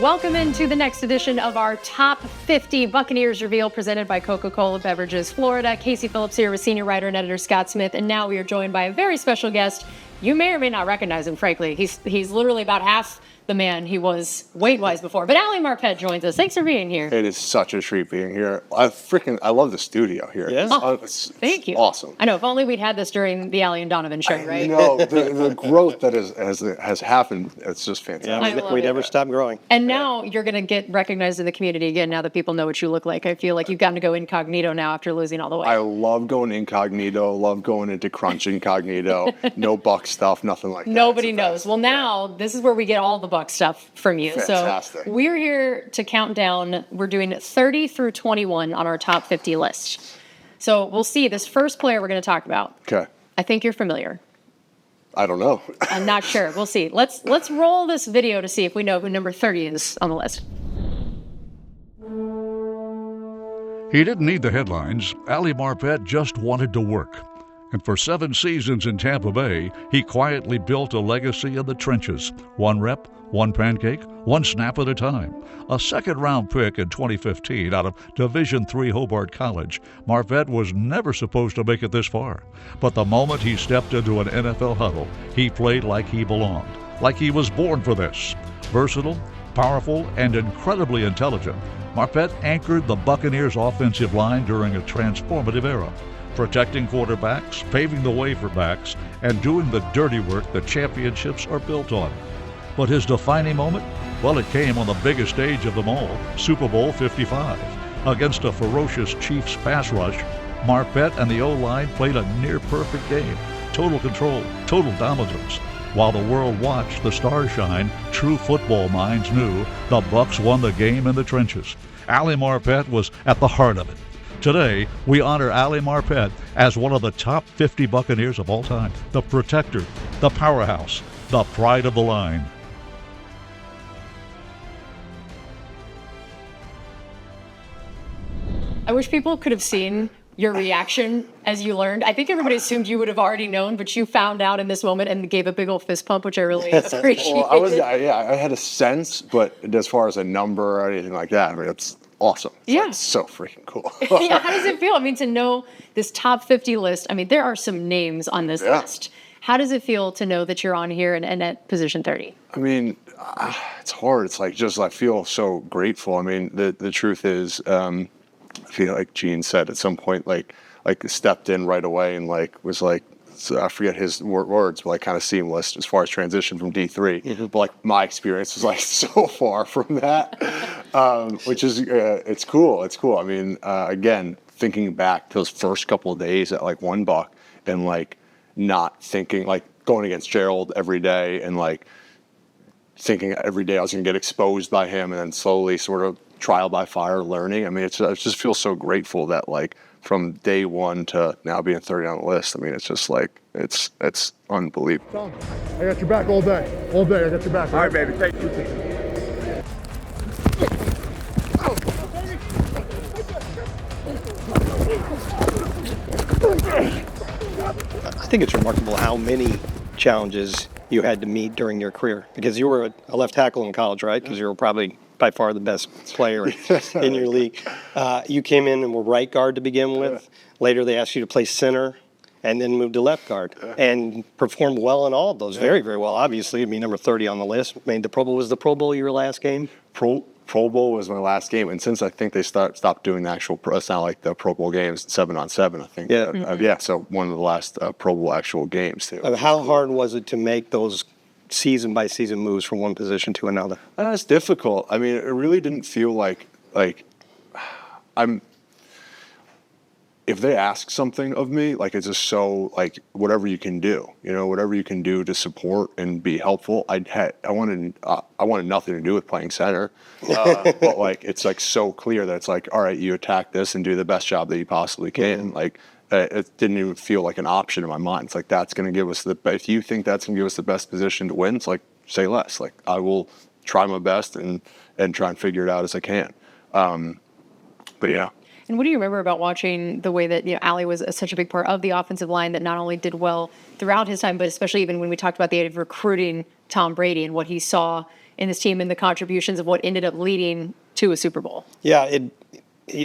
Welcome into the next edition of our Top 50 Buccaneers Reveal presented by Coca-Cola Beverages Florida. Casey Phillips here with senior writer and editor Scott Smith, and now we are joined by a very special guest. You may or may not recognize him, frankly. He's literally about half the man he was weight-wise before. But Ali Marpet joins us. Thanks for being here. It is such a treat being here. I love the studio here. Yeah. Thank you. Awesome. I know, if only we'd had this during the Ali and Donovan show, right? No, the growth that has happened, it's just fantastic. Yeah, we never stop growing. And now you're going to get recognized in the community again now that people know what you look like. I feel like you've gotten to go incognito now after losing all the weight. I love going incognito, love going into crunch incognito. No Bucs stuff, nothing like that. Nobody knows. Well, now this is where we get all the Bucs stuff from you. Fantastic. So we're here to count down. We're doing 30 through 21 on our top 50 list. So we'll see. This first player we're going to talk about. Okay. I think you're familiar. I don't know. I'm not sure. We'll see. Let's roll this video to see if we know who number 30 is on the list. He didn't need the headlines. Ali Marpet just wanted to work. And for 7 seasons in Tampa Bay, he quietly built a legacy in the trenches. 1 rep, 1 pancake, 1 snap at a time. A second-round pick in 2015 out of Division III Hobart College, Marpet was never supposed to make it this far. But the moment he stepped into an NFL huddle, he played like he belonged, like he was born for this. Versatile, powerful, and incredibly intelligent, Marpet anchored the Buccaneers' offensive line during a transformative era, protecting quarterbacks, paving the way for backs, and doing the dirty work that championships are built on. But his defining moment? Well, it came on the biggest stage of them all, Super Bowl 55. Against a ferocious Chiefs pass rush, Marpet and the O-line played a near-perfect game. Total control, total dominance. While the world watched the stars shine, true football minds knew the Bucs won the game in the trenches. Ali Marpet was at the heart of it. Today, we honor Ali Marpet as one of the top 50 Buccaneers of all time, the protector, the powerhouse, the pride of the line. I wish people could have seen your reaction as you learned. I think everybody assumed you would have already known, but you found out in this moment and gave a big old fist pump, which I really appreciate. Well, I had a sense, but as far as a number or anything like that, I mean, it's awesome. It's so freaking cool. Yeah, how does it feel? I mean, to know this top 50 list, I mean, there are some names on this list. How does it feel to know that you're on here and at position 30? I mean, it's hard. It's like I feel so grateful. I mean, the truth is, I feel like Gene said at some point, like stepped in right away and was so I forget his words, but kind of seamless as far as transition from D3. Mm-hmm. But my experience was so far from that, which is it's cool. It's cool. I mean, again, thinking back to those first couple of days at 1 Buck and not thinking going against Gerald every day and thinking every day I was going to get exposed by him and then slowly sort of trial by fire learning. I mean, I just feel so grateful that from day 1 to now being 30 on the list. I mean, it's just it's unbelievable. Tom, I got your back all day. All day, I got your back. All right, baby. Thank you. I think it's remarkable how many challenges you had to meet during your career, because you were a left tackle in college, right? Because you were probably by far the best player in your league. You came in and were right guard to begin with. Later they asked you to play center and then moved to left guard and performed well in all of those, very, very well. Obviously, I mean, number 30 on the list. Made the Pro Bowl. Was the Pro Bowl your last game? Pro Bowl was my last game, and since I think they stopped doing the actual, it's not like the Pro Bowl games, 7-on-7, I think. Yeah. So one of the last Pro Bowl actual games too. How hard was it to make those season by season moves from one position to another? It's difficult. I mean, it really didn't feel like I'm. If they ask something of me, it's just so whatever you can do, whatever you can do to support and be helpful. I wanted nothing to do with playing center, but it's so clear that it's all right, you attack this and do the best job that you possibly can. Mm-hmm. It didn't even feel like an option in my mind. It's that's going to give us if you think that's going to give us the best position to win, it's say less. I will try my best and try and figure it out as I can. But yeah. And what do you remember about watching the way that Ali was such a big part of the offensive line that not only did well throughout his time, but especially even when we talked about the idea of recruiting Tom Brady and what he saw in this team and the contributions of what ended up leading to a Super Bowl. Yeah, he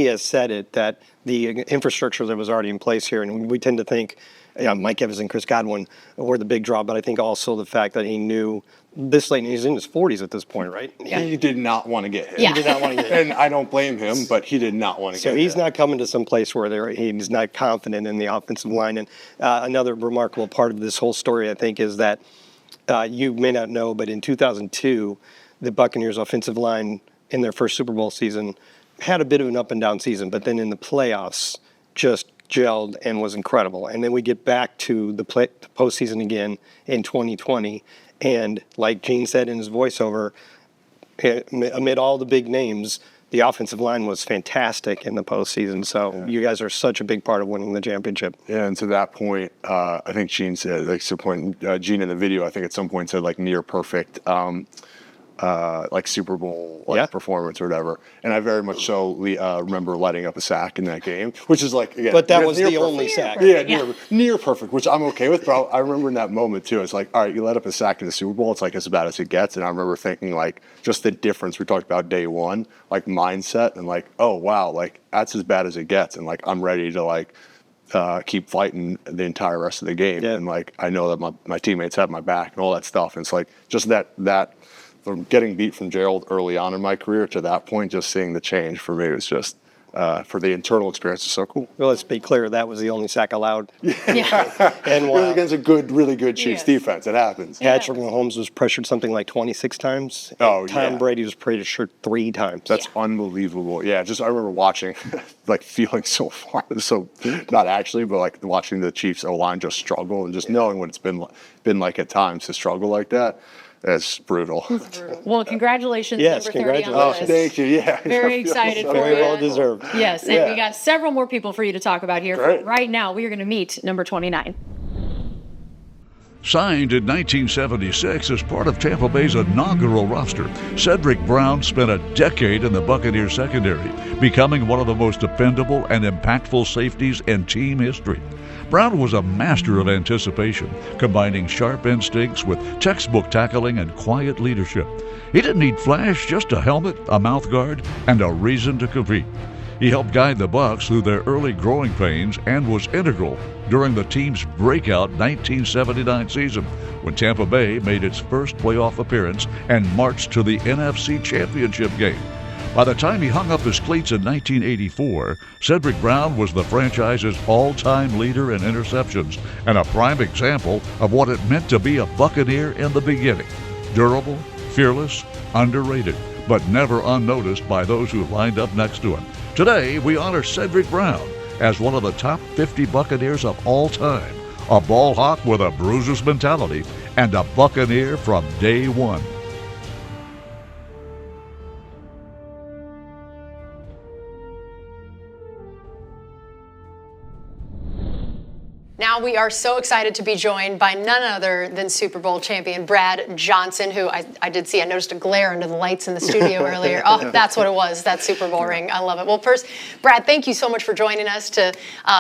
has said it, that the infrastructure that was already in place here, and we tend to think Mike Evans and Chris Godwin were the big draw, but I think also the fact that he knew this late, and he's in his 40s at this point, right? He did not want to get hit. Yeah. He did not want to get hit. And I don't blame him, but he did not want to get hit. So he's not coming to some place where he's not confident in the offensive line. And another remarkable part of this whole story, I think, is that you may not know, but in 2002, the Buccaneers offensive line in their first Super Bowl season had a bit of an up and down season, but then in the playoffs just gelled and was incredible. And then we get back to the postseason again in 2020. And like Gene said in his voiceover, amid all the big names, the offensive line was fantastic in the postseason. So you guys are such a big part of winning the championship. Yeah, and to that point, I think Gene said, like, some point, Gene in the video, I think at some point said, like, near perfect, like Super Bowl performance or whatever. And I very much so remember letting up a sack in that game, which is like, again, But that was the perfect. only sack. Yeah, near perfect, which I'm okay with. But I remember in that moment too. It's like, all right, you let up a sack in the Super Bowl. It's like as bad as it gets. And I remember thinking, like, just the difference we talked about day one, like mindset, and like, oh wow, like that's as bad as it gets. And like I'm ready to like keep fighting the entire rest of the game. Yeah. And like I know that my teammates have my back and all that stuff. And it's like just that. From getting beat from Gerald early on in my career to that point, just seeing the change for me was just, for the internal experience, is so cool. Well, let's be clear, that was the only sack allowed. Yeah. And It was against a really good Chiefs Yes. defense. It happens. Patrick Mahomes was pressured something like 26 times. Oh, Tom yeah. Brady was pressured 3 times. That's unbelievable. Yeah, just I remember watching, like feeling so not actually, but like watching the Chiefs O-line just struggle and just knowing what it's been like at times to struggle like that. That's brutal. Well, congratulations, Yes, number 30 on the congratulations. list. Thank you. Yeah. Very excited for Very you. well deserved. Yes, and we got several more people for you to talk about here. Great. Right now, we are going to meet number 29. Signed in 1976 as part of Tampa Bay's inaugural roster, Cedric Brown spent a decade in the Buccaneers secondary, becoming one of the most dependable and impactful safeties in team history. Brown was a master of anticipation, combining sharp instincts with textbook tackling and quiet leadership. He didn't need flash, just a helmet, a mouth guard, and a reason to compete. He helped guide the Bucs through their early growing pains and was integral during the team's breakout 1979 season when Tampa Bay made its first playoff appearance and marched to the NFC Championship game. By the time he hung up his cleats in 1984, Cedric Brown was the franchise's all-time leader in interceptions and a prime example of what it meant to be a Buccaneer in the beginning. Durable, fearless, underrated, but never unnoticed by those who lined up next to him. Today, we honor Cedric Brown as one of the top 50 Buccaneers of all time, a ball hawk with a bruiser's mentality, and a Buccaneer from day one. Now we are so excited to be joined by none other than Super Bowl champion Brad Johnson, who I did see. I noticed a glare under the lights in the studio earlier. Oh, that's what it was, that Super Bowl ring. I love it. Well, first, Brad, thank you so much for joining us to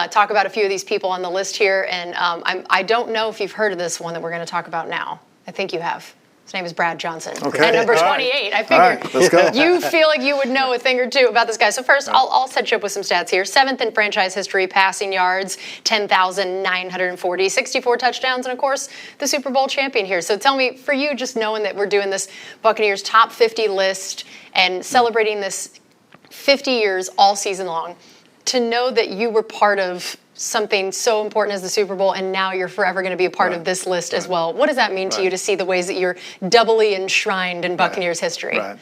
talk about a few of these people on the list here. And I don't know if you've heard of this one that we're going to talk about now. I think you have. His name is Brad Johnson. Okay. At number All 28. right. I figured All right, let's go. you feel like you would know a thing or two about this guy. So first, I'll set you up with some stats here. 7th in franchise history, passing yards, 10,940, 64 touchdowns, and of course, the Super Bowl champion here. So tell me, for you, just knowing that we're doing this Buccaneers top 50 list and celebrating this 50 years all season long, to know that you were part of something so important as the Super Bowl, and now you're forever going to be a part of this list as well. What does that mean to you to see the ways that you're doubly enshrined in Buccaneers history? Right.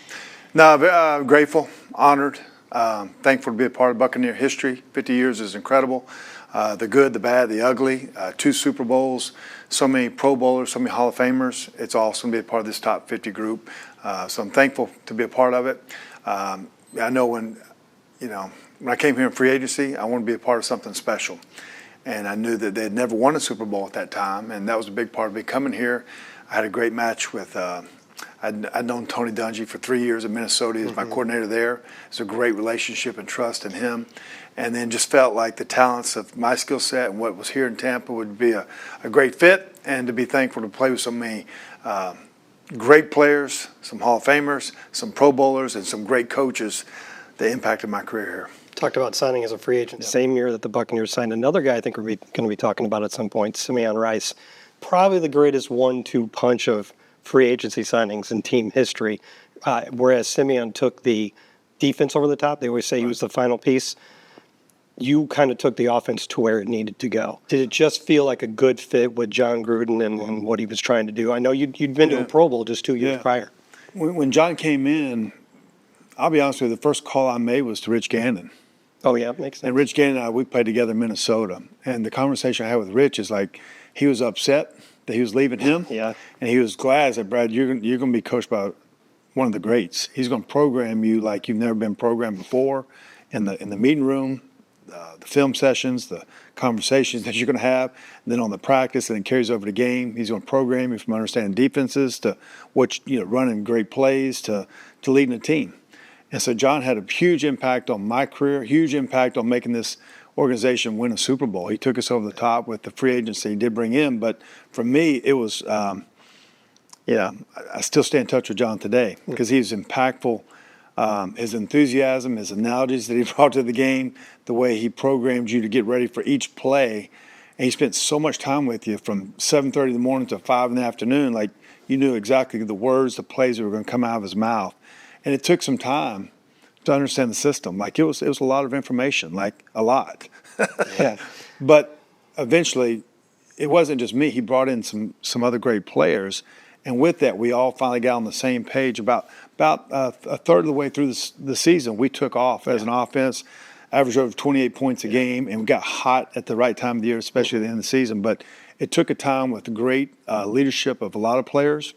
No, grateful, honored, thankful to be a part of Buccaneer history. 50 years is incredible. The good, the bad, the ugly, 2 Super Bowls, so many Pro Bowlers, so many Hall of Famers. It's awesome to be a part of this top 50 group. So I'm thankful to be a part of it. I know when I came here in free agency, I wanted to be a part of something special. And I knew that they had never won a Super Bowl at that time, and that was a big part of me coming here. I had a great match with I'd known Tony Dungy for 3 years in Minnesota. He was my coordinator there. It's a great relationship and trust in him. And then just felt like the talents of my skill set and what was here in Tampa would be a great fit, and to be thankful to play with so many great players, some Hall of Famers, some Pro Bowlers, and some great coaches that impacted my career here. Talked about signing as a free agent. Same year that the Buccaneers signed another guy I think we're going to be talking about at some point, Simeon Rice. Probably the greatest 1-2 punch of free agency signings in team history, whereas Simeon took the defense over the top. They always say he was the final piece. You kind of took the offense to where it needed to go. Did it just feel like a good fit with John Gruden and what he was trying to do? I know you'd been to a Pro Bowl just 2 years prior. When John came in, I'll be honest with you, the first call I made was to Rich Gannon. Oh, yeah, makes sense. And Rich Gannon and I, we played together in Minnesota. And the conversation I had with Rich is like, he was upset that he was leaving him. Yeah. And he was glad. I said, Brad, you're going to be coached by one of the greats. He's going to program you like you've never been programmed before in the meeting room, the film sessions, the conversations that you're going to have, and then on the practice, and then carries over the game. He's going to program you from understanding defenses to running great plays to leading a team. And so John had a huge impact on my career, huge impact on making this organization win a Super Bowl. He took us over the top with the free agency he did bring in. But for me, it was, I still stay in touch with John today because he was impactful. His enthusiasm, his analogies that he brought to the game, the way he programmed you to get ready for each play. And he spent so much time with you from 7:30 in the morning to 5 in the afternoon. Like you knew exactly the words, the plays that were going to come out of his mouth. And it took some time to understand the system. Like it was a lot of information, like a lot. Yeah. But eventually, it wasn't just me. He brought in some other great players. And with that, we all finally got on the same page. About a third of the way through the season, we took off as an offense, averaged over 28 points a game, and we got hot at the right time of the year, especially at the end of the season. But it took a time with the great leadership of a lot of players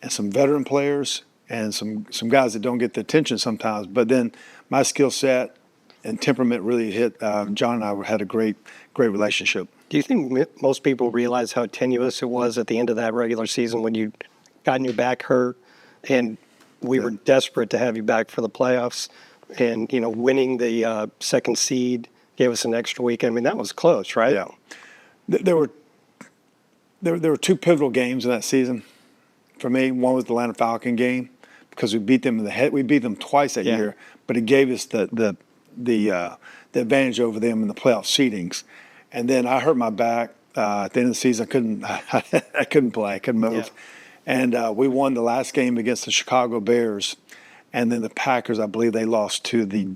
and some veteran players and some guys that don't get the attention sometimes. But then my skill set and temperament really hit. John and I had a great relationship. Do you think most people realize how tenuous it was at the end of that regular season when you got your back hurt and we were desperate to have you back for the playoffs and, winning the second seed gave us an extra week? I mean, that was close, right? Yeah. There were two pivotal games in that season for me. One was the Atlanta Falcon game because we beat them in the head. We beat them twice that year, but it gave us the advantage over them in the playoff seedings. And then I hurt my back at the end of the season. I couldn't play. I couldn't move. Yeah. And we won the last game against the Chicago Bears. And then the Packers, I believe they lost to the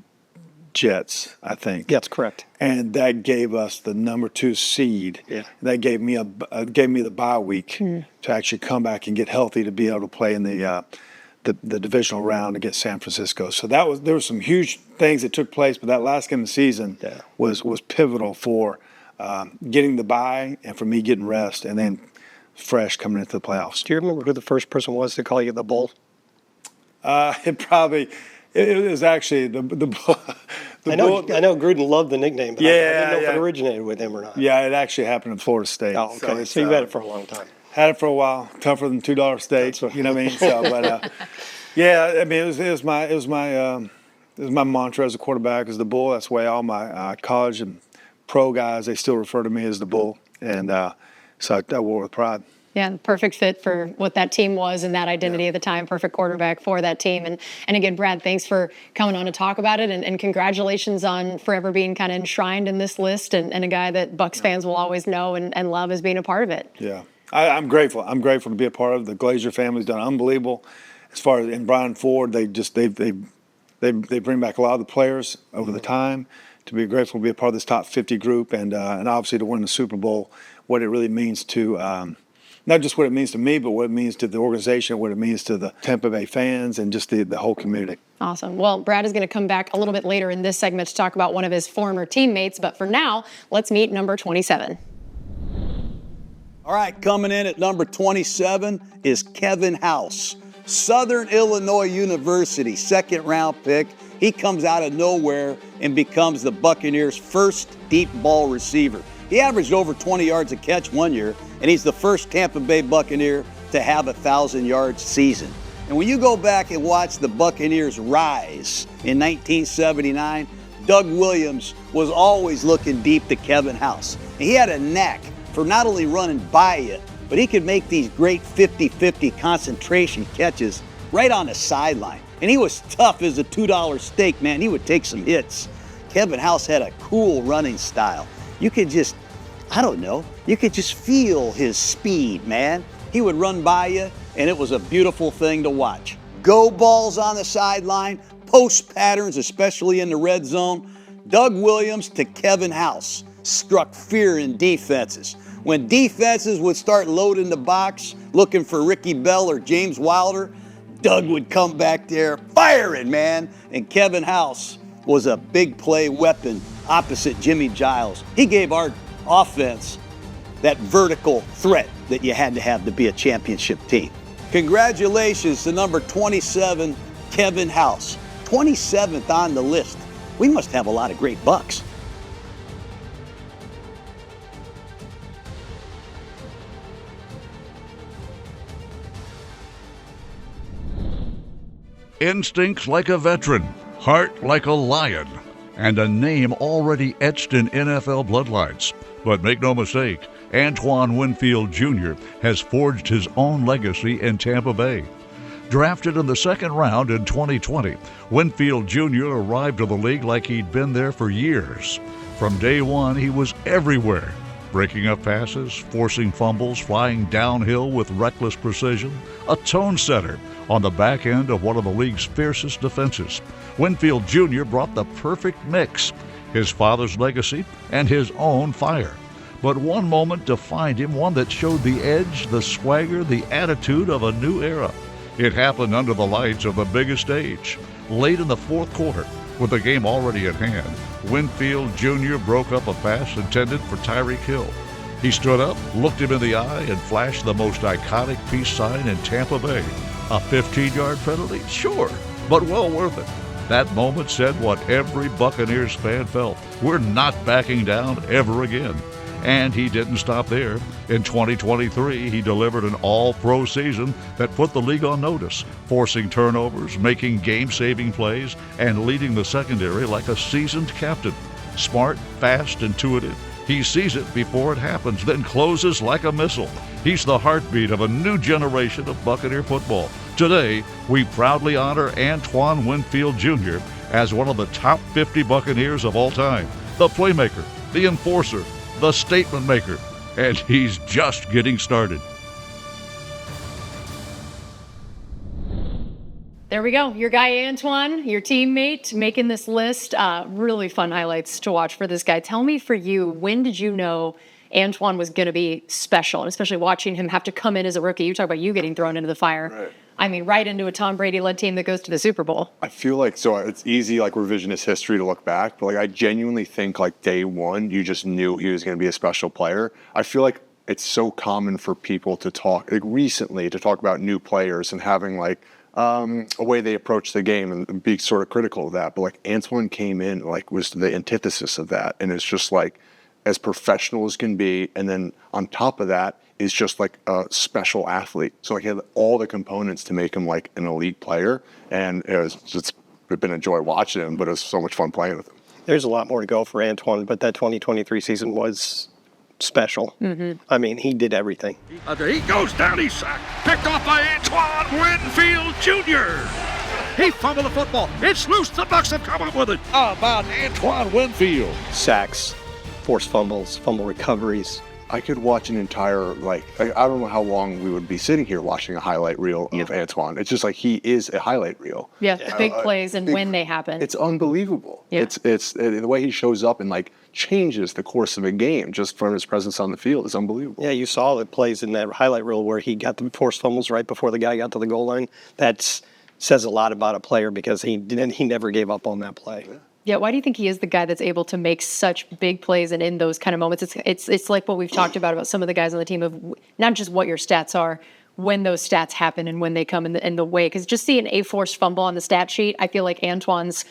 Jets, I think. That's correct. And that gave us the number 2 seed. Yeah. That gave me the bye week to actually come back and get healthy to be able to play in the divisional round against San Francisco. So there were some huge things that took place, but that last game of the season was pivotal for getting the bye and for me getting rest and then fresh coming into the playoffs. Do you remember who the first person was to call you the Bull? It was actually the Bull. I know Gruden loved the nickname, but I didn't know if it originated with him or not. Yeah, it actually happened in Florida State. Oh, okay. So you've had it for a long time. Had it for a while, tougher than $2 steak. You know what I mean? So, but it was my mantra as a quarterback is the Bull. That's the way all my college and pro guys, they still refer to me as the Bull, and so I wore it with pride. Yeah, perfect fit for what that team was and that identity at the time. Perfect quarterback for that team. And again, Brad, thanks for coming on to talk about it. And congratulations on forever being kind of enshrined in this list and a guy that Bucs fans will always know and love as being a part of it. Yeah, I'm grateful. I'm grateful to be a part of it. The Glazer family's done unbelievable. As far as in Brian Ford, they bring back a lot of the players over the time. To be grateful to be a part of this top 50 group and obviously to win the Super Bowl, what it really means to not just what it means to me, but what it means to the organization, what it means to the Tampa Bay fans and just the whole community. Awesome. Well, Brad is going to come back a little bit later in this segment to talk about one of his former teammates. But for now, let's meet number 27. All right, coming in at number 27 is Kevin House. Southern Illinois University, second-round pick. He comes out of nowhere and becomes the Buccaneers' first deep ball receiver. He averaged over 20 yards a catch one year, and he's the first Tampa Bay Buccaneer to have a 1,000-yard season. And when you go back and watch the Buccaneers rise in 1979, Doug Williams was always looking deep to Kevin House. And he had a knack for not only running by you, but he could make these great 50-50 concentration catches right on the sideline. And he was tough as a $2 steak, man. He would take some hits. Kevin House had a cool running style. You could just, I don't know, you could just feel his speed, man. He would run by you, and it was a beautiful thing to watch. Go balls on the sideline, post patterns, especially in the red zone. Doug Williams to Kevin House struck fear in defenses. When defenses would start loading the box, looking for Ricky Bell or James Wilder, Doug would come back there firing, man. And Kevin House was a big play weapon opposite Jimmy Giles. He gave our offense that vertical threat that you had to have to be a championship team. Congratulations to number 27, Kevin House. 27th on the list. We must have a lot of great Bucs. Instincts like a veteran, heart like a lion, and a name already etched in NFL bloodlines. But make no mistake, Antoine Winfield Jr. has forged his own legacy in Tampa Bay. Drafted in the second round in 2020, Winfield Jr. arrived to the league like he'd been there for years. From day one, he was everywhere, breaking up passes, forcing fumbles, flying downhill with reckless precision, a tone setter on the back end of one of the league's fiercest defenses. Winfield Jr. brought the perfect mix, his father's legacy and his own fire. But one moment defined him, one that showed the edge, the swagger, the attitude of a new era. It happened under the lights of the biggest stage. Late in the fourth quarter, with the game already at hand, Winfield Jr. broke up a pass intended for Tyreek Hill. He stood up, looked him in the eye, and flashed the most iconic peace sign in Tampa Bay. A 15-yard penalty? Sure, but well worth it. That moment said what every Buccaneers fan felt. We're not backing down ever again. And he didn't stop there. In 2023, he delivered an all-pro season that put the league on notice, forcing turnovers, making game-saving plays, and leading the secondary like a seasoned captain. Smart, fast, intuitive. He sees it before it happens, then closes like a missile. He's the heartbeat of a new generation of Buccaneer football. Today, we proudly honor Antoine Winfield Jr. as one of the top 50 Buccaneers of all time. The playmaker, the enforcer, the statement maker, and he's just getting started. There we go. Your guy, Antoine, your teammate, making this list. Really fun highlights to watch for this guy. Tell me, for you, when did you know Antoine was going to be special, and especially watching him have to come in as a rookie? You talk about you getting thrown into the fire. Right. I mean, right into a Tom Brady-led team that goes to the Super Bowl. I feel like, so it's easy, like revisionist history to look back, but like I genuinely think like day one, you just knew he was going to be a special player. I feel like it's so common for people to talk, like recently, to talk about new players and having like a way they approach the game and be sort of critical of that. But like Antoine came in, like was the antithesis of that. And it's just like as professional as can be. And then on top of that, is just like a special athlete. So like he had all the components to make him like an elite player. And it's been a joy watching him, but it was so much fun playing with him. There's a lot more to go for Antoine, but that 2023 season was special. Mm-hmm. I mean, he did everything. He goes down, he's sacked. Picked off by Antoine Winfield Jr. He fumbled the football. It's loose. The Bucs have come up with it. How about Antoine Winfield? Sacks, forced fumbles, fumble recoveries. I could watch an entire, like, I don't know how long we would be sitting here watching a highlight reel of Antoine. It's just like he is a highlight reel. Yeah, big plays and when they happen. It's unbelievable. Yeah. It's the way he shows up and like changes the course of a game just from his presence on the field is unbelievable. Yeah, you saw the plays in that highlight reel where he got the forced fumbles right before the guy got to the goal line. That says a lot about a player because he never gave up on that play. Yeah, why do you think he is the guy that's able to make such big plays and in those kind of moments? It's like what we've talked about some of the guys on the team of not just what your stats are, when those stats happen and when they come in the way. Because just seeing a forced fumble on the stat sheet, I feel like Antoine's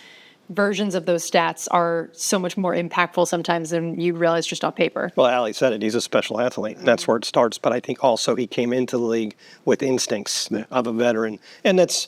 versions of those stats are so much more impactful sometimes than you realize just on paper. Well, Ali said it. He's a special athlete. That's where it starts. But I think also he came into the league with instincts of a veteran. And that's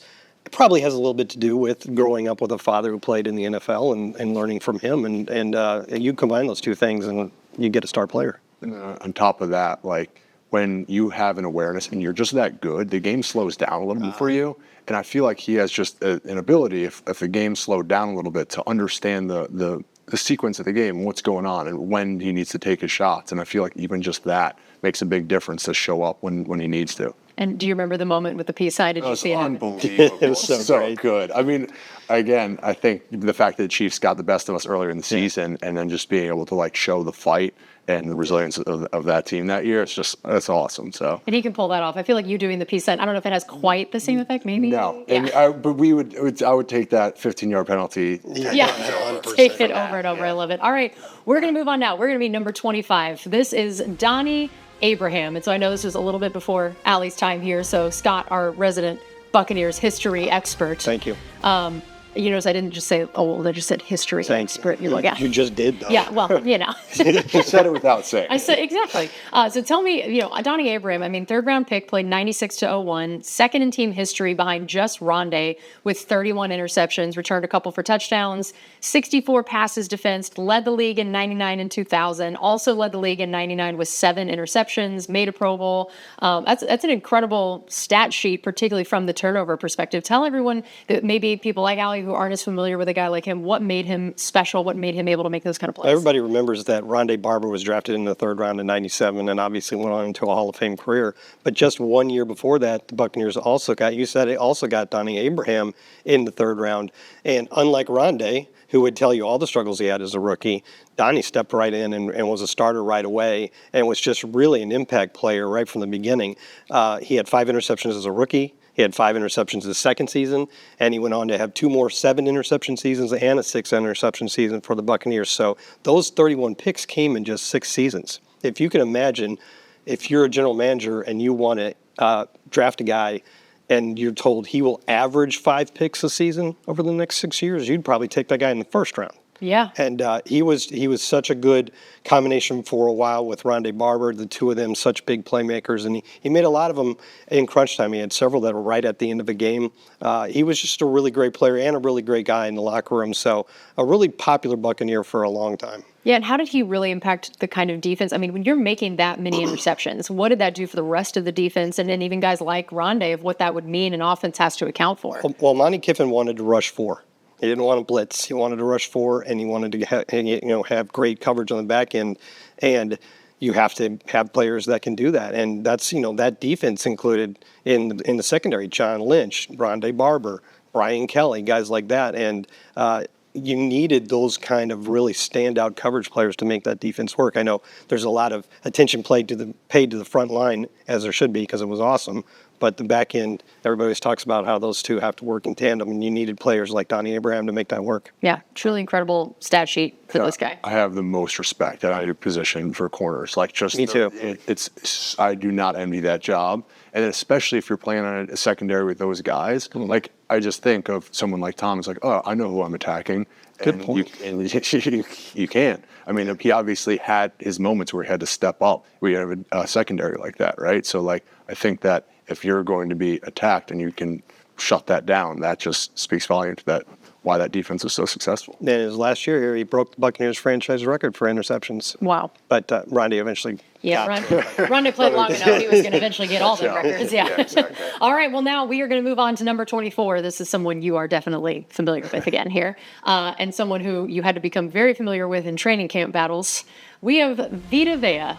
probably has a little bit to do with growing up with a father who played in the NFL and learning from him. And you combine those two things and you get a star player. On top of that, like when you have an awareness and you're just that good, the game slows down a little bit for you. And I feel like he has just an ability, if the game slowed down a little bit, to understand the sequence of the game, what's going on, and when he needs to take his shots. And I feel like even just that makes a big difference to show up when he needs to. And do you remember the moment with the peace sign? Did you see it happen? Unbelievable. It was so good. I mean, again, I think the fact that the Chiefs got the best of us earlier in the season, and then just being able to like show the fight and the resilience of that team that year, it's awesome. So. And he can pull that off. I feel like you doing the peace sign, I don't know if it has quite the same effect, maybe. No, Yeah. and I would take that 15-yard penalty. Yeah, take it over and over. I love it. All right, we're going to move on now. We're going to be number 25. This is Donnie Abraham. And so I know this was a little bit before Ali's time here. So Scott, our resident Buccaneers history expert. Thank you. You notice I didn't just say old, I just said history expert. You're like, yeah. You just did, though. Yeah, well, you know. You said it without saying. I said, exactly. So tell me, Donnie Abraham, I mean, third round pick, played 96 to 01, second in team history behind just Rondé with 31 interceptions, returned a couple for touchdowns, 64 passes defensed, led the league in 99 and 2000, also led the league in 99 with 7 interceptions, made a Pro Bowl. That's an incredible stat sheet, particularly from the turnover perspective. Tell everyone that maybe people like Ali who aren't as familiar with a guy like him, what made him special, what made him able to make those kind of plays? Everybody remembers that Rondé Barber was drafted in the third round in 97 and obviously went on into a Hall of Fame career. But just 1 year before that, the Buccaneers also got Donnie Abraham in the third round. And unlike Rondé, who would tell you all the struggles he had as a rookie, Donnie stepped right in and was a starter right away and was just really an impact player right from the beginning. He had 5 interceptions as a rookie. He had 5 interceptions his second season, and he went on to have 2 more 7-interception seasons and a 6-interception season for the Buccaneers. So those 31 picks came in just 6 seasons. If you can imagine, if you're a general manager and you want to draft a guy and you're told he will average 5 picks a season over the next 6 years, you'd probably take that guy in the first round. Yeah. And he was such a good combination for a while with Rondé Barber, the two of them, such big playmakers. And he made a lot of them in crunch time. He had several that were right at the end of the game. He was just a really great player and a really great guy in the locker room. So a really popular Buccaneer for a long time. Yeah, and how did he really impact the kind of defense? I mean, when you're making that many interceptions, what did that do for the rest of the defense? And then even guys like Rondé, of what that would mean an offense has to account for. Well, Monty Kiffin wanted to rush 4. He didn't want to blitz. He wanted to rush 4, and he wanted to have great coverage on the back end. And you have to have players that can do that. And that's that defense included in the secondary: John Lynch, Rondé Barber, Brian Kelly, guys like that. And you needed those kind of really standout coverage players to make that defense work. I know there's a lot of attention paid to the front line, as there should be, because it was awesome. But the back end, everybody always talks about how those two have to work in tandem, and you needed players like Donnie Abraham to make that work. Yeah, truly incredible stat sheet for this guy. I have the most respect at either position for corners. Like, just me too. I do not envy that job, and especially if you're playing on a secondary with those guys. Like, I just think of someone like Tom. It's like, oh, I know who I'm attacking. Good point. You can't. I mean, he obviously had his moments where he had to step up. We have a secondary like that, right? So, like, I think that if you're going to be attacked and you can shut that down, that just speaks volume to why that defense was so successful. And his last year here, he broke the Buccaneers franchise record for interceptions. Wow. But Rondé eventually Rondé played long enough. He was going to eventually get all the records. Yeah. Exactly. All right. Well, now we are going to move on to number 24. This is someone you are definitely familiar with again here, and someone who you had to become very familiar with in training camp battles. We have Vita Vea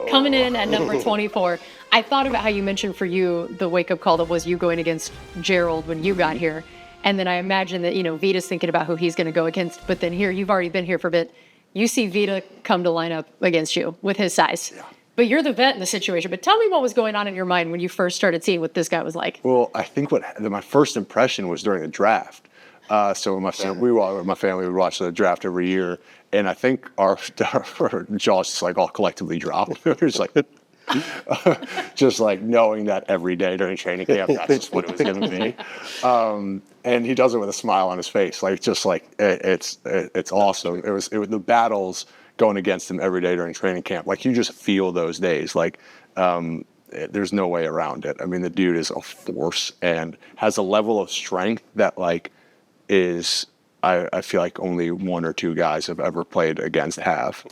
coming in at number 24. I thought about how you mentioned for you the wake-up call that was you going against Gerald when you got here. And then I imagine that, Vita's thinking about who he's going to go against. But then here, you've already been here for a bit. You see Vita come to line up against you with his size. Yeah. But you're the vet in the situation. But tell me what was going on in your mind when you first started seeing what this guy was like. Well, I think my first impression was during the draft. So my family would watch the draft every year. And I think our jaws just like all collectively dropped. It was like, just like knowing that every day during training camp, that's just what it was going to be. And he does it with a smile on his face, like just like it's awesome. It was the battles going against him every day during training camp. Like, you just feel those days. Like, there's no way around it. I mean, the dude is a force and has a level of strength that is. I feel like only 1 or 2 guys have ever played against have.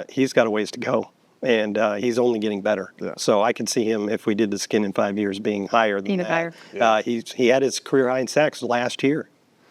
He's got a ways to go. and he's only getting better. Yeah. So I can see him, if we did the skin in 5 years, being higher than Even that. higher. He had his career high in sacks last year.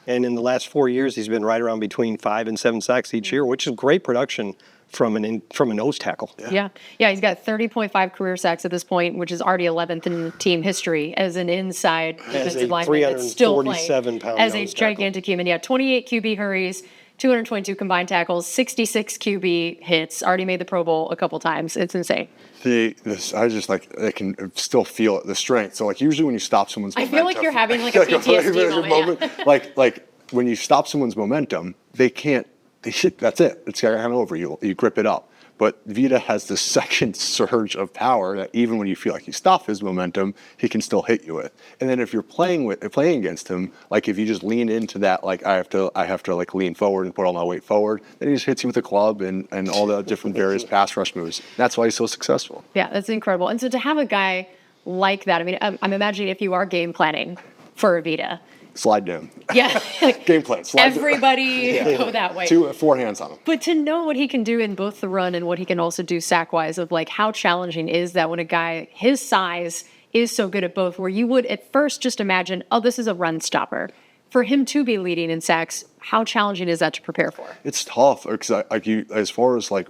And in the last 4 years, he's been right around between 5 and 7 sacks each year, which is great production from a nose tackle. Yeah. He's got 30.5 career sacks at this point, which is already 11th in team history as an inside defensive lineman that's still playing 347-pound as a nose tackle. gigantic human. 28 QB hurries, 222 combined tackles, 66 QB hits. Already made the Pro Bowl a couple times. It's insane. I just I can still feel it, the strength. So like usually when you stop someone's I momentum, feel like you're having like a PTSD moment. like when you stop someone's momentum, they can't. That's it. It's kind of over. You grip it up. But Vita has this second surge of power that even when you feel like you stop his momentum, he can still hit you with. And then if you're playing against him, like if you just lean into that, like I have to like lean forward and put all my weight forward, then he just hits you with a club and all the different various pass rush moves. That's why he's so successful. Yeah, that's incredible. And so to have a guy like that, I mean, I'm imagining if you are game planning for Vita. Slide down. Yeah. Game plan. Slide everybody go that way. 4 hands on him. But to know what he can do in both the run and what he can also do sack-wise, of like how challenging is that when a guy his size is so good at both, where you would at first just imagine, oh, this is a run stopper. For him to be leading in sacks, how challenging is that to prepare for? It's tough because as far as like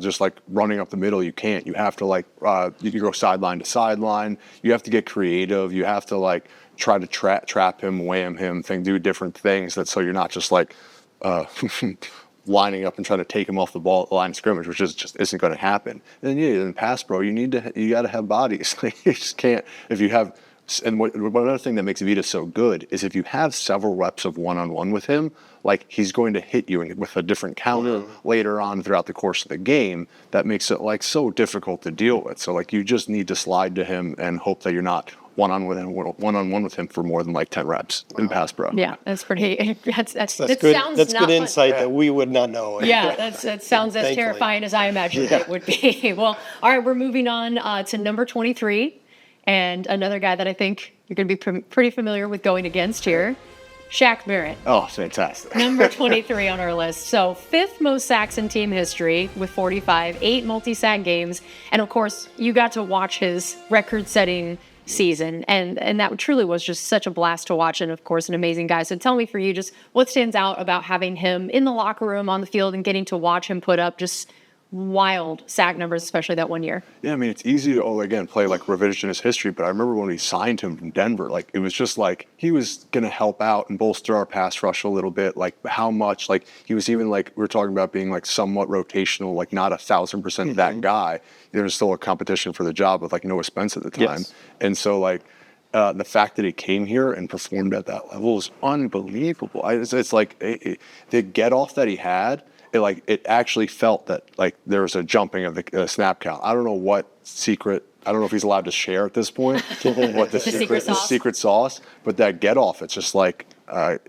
just like running up the middle, you can't. You have to you can go sideline to sideline. You have to get creative. You have to like try to trap him, wham him, do different things so you're not just like lining up and trying to take him off the ball at the line of scrimmage, which just isn't going to happen. And then in pass pro, you got to have bodies. You just can't if you have. And one other thing that makes Vita so good is if you have several reps of one-on-one with him, like he's going to hit you with a different counter later on throughout the course of the game. That makes it like so difficult to deal with. So like you just need to slide to him and hope that you're not one-on-one with him for more than like 10 reps in pass pro. Yeah, that's pretty. That's good. Sounds That's not good fun. insight that we would not know. Yeah, that sounds as terrifying as I imagined it would be. Well, all right, we're moving on to number 23, and another guy that I think you're going to be pretty familiar with going against here, Shaq Barrett. Oh, fantastic. Number 23 on our list. So 5th most sacks in team history with 45, 8 multi-sack games, and of course you got to watch his record-setting season, and that truly was just such a blast to watch, and of course an amazing guy. So tell me, for you, just what stands out about having him in the locker room, on the field, and getting to watch him put up just wild sack numbers, especially that one year. Yeah, I mean, it's easy to, play like revisionist history, but I remember when we signed him from Denver, like it was just like he was going to help out and bolster our pass rush a little bit, like how much, like he was even like, we were talking about being like somewhat rotational, like not 1,000% that guy. There was still a competition for the job with like Noah Spence at the time. Yes. And so like the fact that he came here and performed at that level is unbelievable. It's like the get off that he had, it actually felt that like there was a jumping of the snap count. I don't know what secret. I don't know if he's allowed to share at this point what the secret sauce. But that get off, it's just like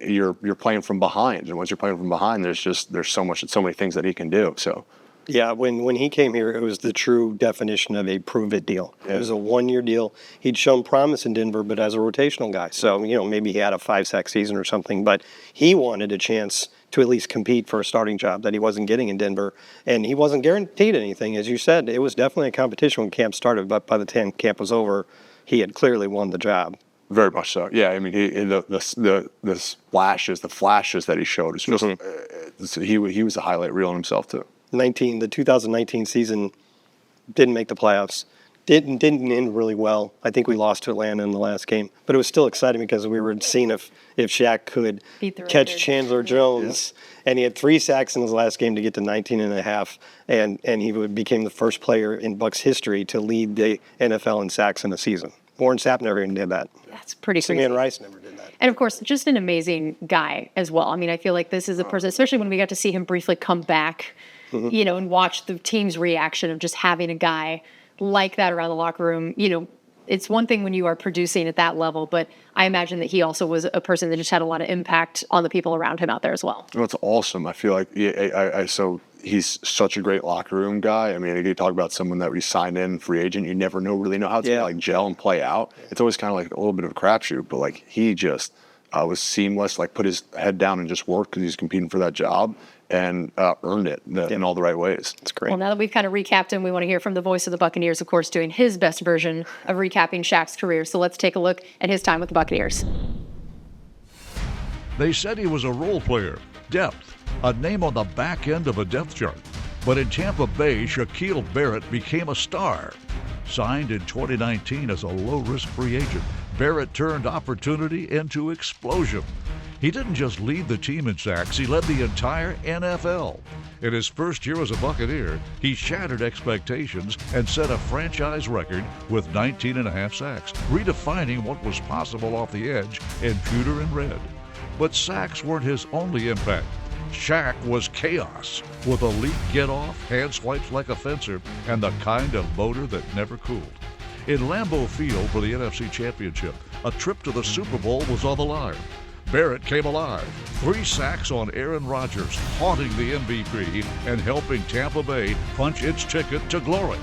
you're playing from behind, and once you're playing from behind, there's so many things that he can do. So. Yeah, when he came here, it was the true definition of a prove-it deal. Yeah. It was a one-year deal. He'd shown promise in Denver, but as a rotational guy. So, maybe he had a 5-sack season or something, but he wanted a chance to at least compete for a starting job that he wasn't getting in Denver. And he wasn't guaranteed anything. As you said, it was definitely a competition when camp started, but by the time camp was over, he had clearly won the job. Very much so. Yeah, I mean, the flashes that he showed, it's just, he was a highlight reel in himself, too. The 2019 season didn't make the playoffs. Didn't end really well. I think we lost to Atlanta in the last game, but it was still exciting because we were seeing if Shaq could catch Chandler Jones, and he had 3 sacks in his last game to get to 19.5, and he became the first player in Bucs history to lead the NFL in sacks in a season. Warren Sapp never even did that. That's pretty crazy. Simeon Rice never did that. And of course, just an amazing guy as well. I mean, I feel like this is a person, especially when we got to see him briefly come back, and watch the team's reaction of just having a guy like that around the locker room. It's one thing when you are producing at that level, but I imagine that he also was a person that just had a lot of impact on the people around him out there as well. Well, it's awesome. I feel like so he's such a great locker room guy. I mean, you talk about someone that we signed in free agent. You never really know how it's going to gel and play out. It's always kind of like a little bit of a crapshoot, but like he just was seamless, like put his head down and just worked because he's competing for that job. and earned it in all the right ways. That's great. Well, now that we've kind of recapped him, we want to hear from the voice of the Buccaneers, of course, doing his best version of recapping Shaq's career. So let's take a look at his time with the Buccaneers. They said he was a role player, depth, a name on the back end of a depth chart. But in Tampa Bay, Shaquil Barrett became a star. Signed in 2019 as a low-risk free agent, Barrett turned opportunity into explosion. He didn't just lead the team in sacks, he led the entire NFL. In his first year as a Buccaneer, he shattered expectations and set a franchise record with 19.5 sacks, redefining what was possible off the edge in pewter and red. But sacks weren't his only impact. Shaq was chaos, with a elite get-off, hand swipes like a fencer, and the kind of motor that never cooled. In Lambeau Field for the NFC Championship, a trip to the Super Bowl was on the line. Barrett came alive, 3 sacks on Aaron Rodgers, haunting the MVP and helping Tampa Bay punch its ticket to glory.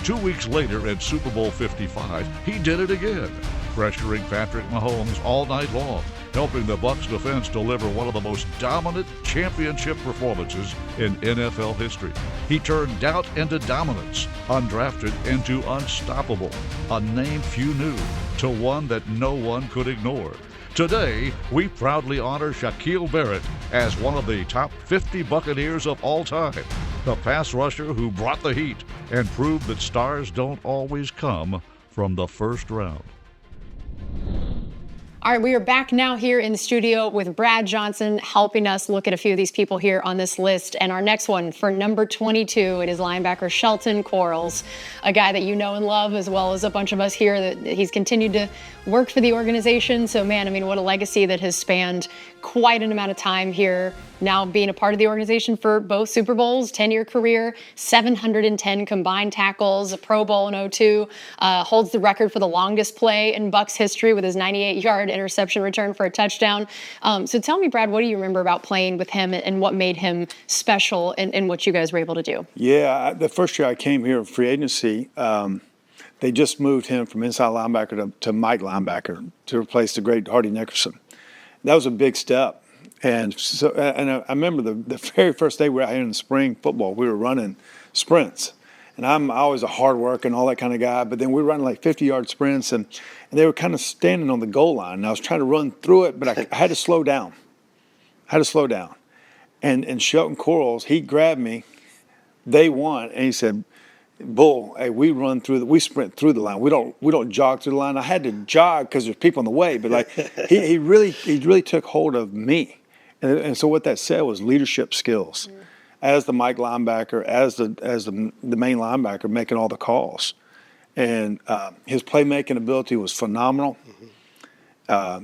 2 weeks later at Super Bowl 55, he did it again, pressuring Patrick Mahomes all night long, helping the Bucs defense deliver one of the most dominant championship performances in NFL history. He turned doubt into dominance, undrafted into unstoppable, a name few knew, to one that no one could ignore. Today, we proudly honor Shaquil Barrett as one of the top 50 Buccaneers of all time, the pass rusher who brought the heat and proved that stars don't always come from the first round. All right, we are back now here in the studio with Brad Johnson helping us look at a few of these people here on this list. And our next one, for number 22, it is linebacker Shelton Quarles, a guy that you know and love, as well as a bunch of us here, that he's continued to work for the organization. So, man, I mean, what a legacy that has spanned quite an amount of time here, now being a part of the organization for both Super Bowls, 10-year career, 710 combined tackles, a Pro Bowl in 02, holds the record for the longest play in Bucs history with his 98-yard interception return for a touchdown. So tell me, Brad, what do you remember about playing with him and what made him special in what you guys were able to do? Yeah, the first year I came here in free agency, they just moved him from inside linebacker to Mike linebacker to replace the great Hardy Nickerson. That was a big step. And so, and I remember the very first day we were out here in the spring football, we were running sprints. And I'm always a hard worker and all that kind of guy, but then we were running like 50-yard sprints, and they were kind of standing on the goal line. And I was trying to run through it, but I had to slow down. And Shelton Quarles, he grabbed me day one, and he said, "Bull, hey, we sprint through the line. We don't jog through the line." I had to jog because there's people in the way, but like he really took hold of me, and so what that said was leadership skills, as the Mike linebacker, as the main linebacker, making all the calls, and his playmaking ability was phenomenal.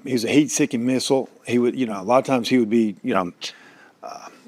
He's a heat-seeking missile. He would, a lot of times he would be,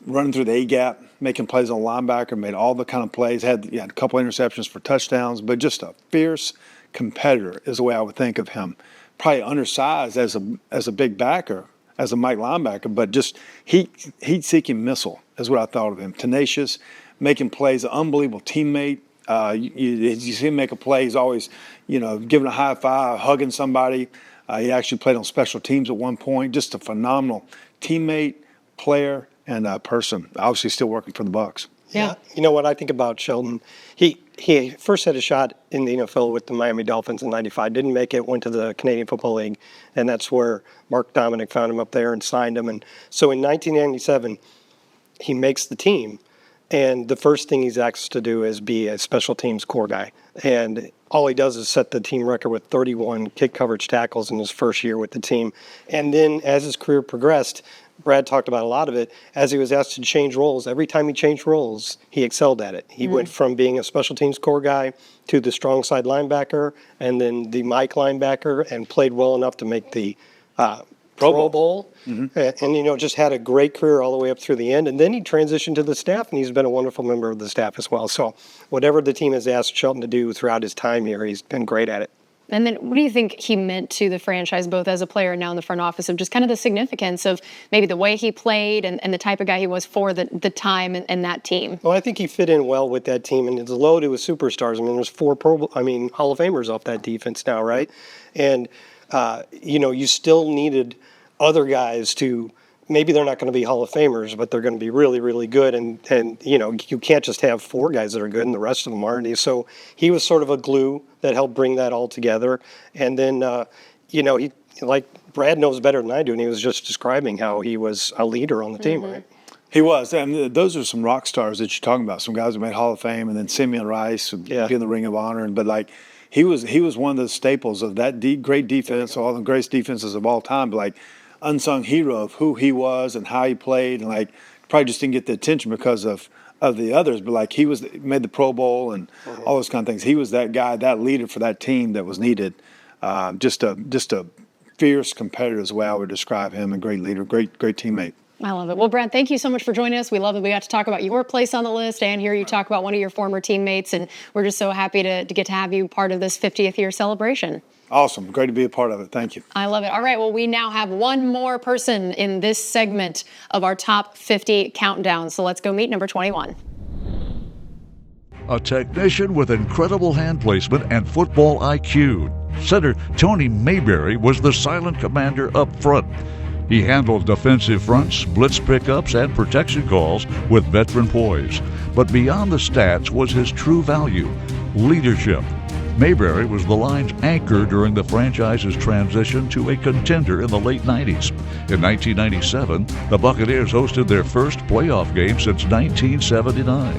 running through the A-gap, making plays on linebacker, made all the kind of plays, had a couple interceptions for touchdowns, but just a fierce competitor is the way I would think of him. Probably undersized as a big backer, as a Mike linebacker, but just heat-seeking missile is what I thought of him. Tenacious, making plays, an unbelievable teammate. You see him make a play, he's always, giving a high five, hugging somebody. He actually played on special teams at one point. Just a phenomenal teammate, player, and person. Obviously still working for the Bucs. Yeah. You know what I think about Shelton? He first had a shot in the NFL with the Miami Dolphins in '95. Didn't make it, went to the Canadian Football League, and that's where Mark Dominic found him up there and signed him. And so in 1997, he makes the team, and the first thing he's asked to do is be a special teams core guy. And all he does is set the team record with 31 kick coverage tackles in his first year with the team. And then as his career progressed, Brad talked about a lot of it, as he was asked to change roles. Every time he changed roles, he excelled at it. He went from being a special teams core guy to the strong side linebacker and then the Mike linebacker, and played well enough to make the Pro Bowl. And, just had a great career all the way up through the end. And then he transitioned to the staff, and he's been a wonderful member of the staff as well. So whatever the team has asked Shelton to do throughout his time here, he's been great at it. And then what do you think he meant to the franchise, both as a player and now in the front office, of just kind of the significance of maybe the way he played and the type of guy he was for the time and that team? Well, I think he fit in well with that team, and it's loaded with superstars. I mean, there's 4 Hall of Famers off that defense now, right? And, you still needed other guys to maybe they're not going to be Hall of Famers, but they're going to be really, really good. And you know, you can't just have 4 guys that are good and the rest of them aren't. So he was sort of a glue that helped bring that all together. And then, you know, he, like Brad knows better than I do, and he was just describing how he was a leader on the team, right? He was. And those are some rock stars that you're talking about. Some guys who made Hall of Fame, and then Simeon Rice would be in the Ring of Honor. But like, he was one of the staples of that great defense, all the greatest defenses of all time. But like, unsung hero of who he was and how he played, and like probably just didn't get the attention because of the others. But like, he made the Pro Bowl and all those kind of things. He was that guy, that leader for that team that was needed. Just a fierce competitor is the way I would describe him. A great leader, great teammate. I love it. Well, Brad, thank you so much for joining us. We love that we got to talk about your place on the list and hear you talk about one of your former teammates. And we're just so happy to get to have you part of this 50th year celebration. Awesome. Great to be a part of it. Thank you. I love it. All right. Well, we now have one more person in this segment of our top 50 countdown. So let's go meet number 21. A technician with incredible hand placement and football IQ. Center Tony Mayberry was the silent commander up front. He handled defensive fronts, blitz pickups, and protection calls with veteran poise. But beyond the stats was his true value, leadership. Mayberry was the line's anchor during the franchise's transition to a contender in the late 90s. In 1997, the Buccaneers hosted their first playoff game since 1979.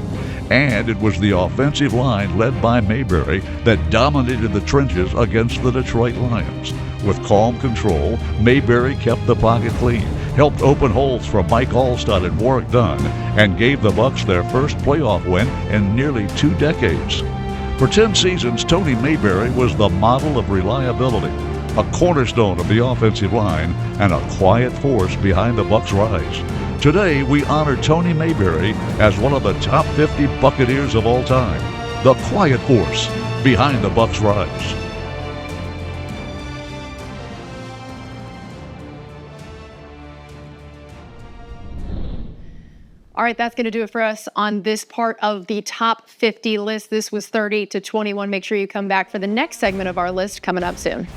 And it was the offensive line led by Mayberry that dominated the trenches against the Detroit Lions. With calm control, Mayberry kept the pocket clean, helped open holes for Mike Allstott and Warwick Dunn, and gave the Bucs their first playoff win in nearly 2 decades. For 10 seasons, Tony Mayberry was the model of reliability, a cornerstone of the offensive line, and a quiet force behind the Bucs' rise. Today, we honor Tony Mayberry as one of the top 50 Buccaneers of all time, the quiet force behind the Bucs' rise. All right, that's going to do it for us on this part of the top 50 list. This was 30 to 21. Make sure you come back for the next segment of our list coming up soon.